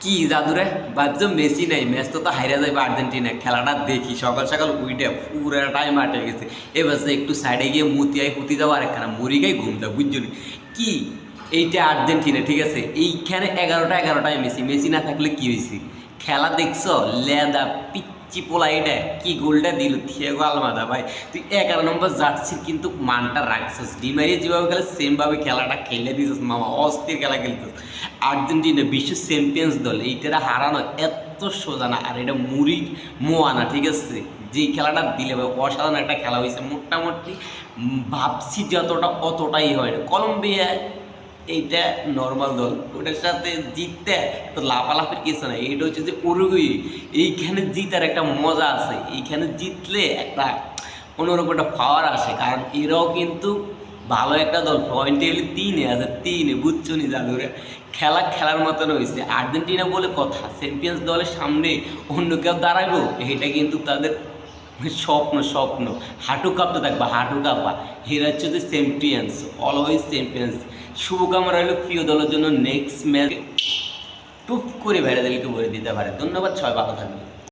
কি জাদুরে ভাবছো মেসি নাই, ম্যাচ তো হাইরা যাবে আর্জেন্টিনা। খেলাটা দেখি সকাল সকাল উইটে পুরো টাইম আটে গেছে। এবার একটু সাইডে গিয়ে মুতিয়াই হুতি যাবো, আরেকখানা মুড়ি গাই ঘুমটা বুঝছো কি। এইটা আর্জেন্টিনা, ঠিক আছে, এইখানে 11টায় মেসি। মেসি না থাকলে কি হয়েছে? খেলা দেখছো? লেদা পিচ্চি পোলা, এটা কি গোলটা দিল থিয়েগো আলমাদা। ভাই তুই 11 নম্বর জার্সির কিন্তু মানটা রাখছিস। ডিমারিয়া যেভাবে খেলে সেমভাবে খেলাটা খেলে দিছিস মামা, অস্থির খেলা খেলছিস। আর্জেন্টিনা বিশ্ব চ্যাম্পিয়ন্স দল, এইটারা হারানো এত সোজা না। আর এটা মুড়ি মোয়ানা, ঠিক আছে, যে খেলাটা দিলে ভাই অসাধারণ একটা খেলা হয়েছে। মোটামুটি ভাবছি যতটা অতটাই হয় না। কলম্বিয়া এইটা নর্মাল দল, ওটার সাথে জিততে তো লাফালাফির কিছু নাই। এটা হচ্ছে যে উরুগুই, এইখানে জিতার একটা মজা আছে। এইখানে জিতলে একটা অন্যরকম একটা পাওয়ার আসে, কারণ এরাও কিন্তু ভালো একটা দল। পয়েন্টে গেলে 3-এ আছে, 3-এ বুঝছো নি জাদুরে। খেলার মতন হয়েছে। আর্জেন্টিনা বলে কথা, চ্যাম্পিয়ন্স দলের সামনে অন্য কেউ দাঁড়াবো, এটা কিন্তু তাদের স্বপ্ন। হাঁটু কাঁপতে থাকবা, হাঁটু কাঁপা। হেরা হচ্ছে যে চ্যাম্পিয়ন্স, অলওয়েজ চ্যাম্পিয়ন্স। শুভকামনা রইল প্রিয় দলের জন্য, নেক্সট ম্যাচ টুপ করে ভেড়াদেরকে বলে দিতে পারে। ধন্যবাদ, সবাই ভালো থাকবে।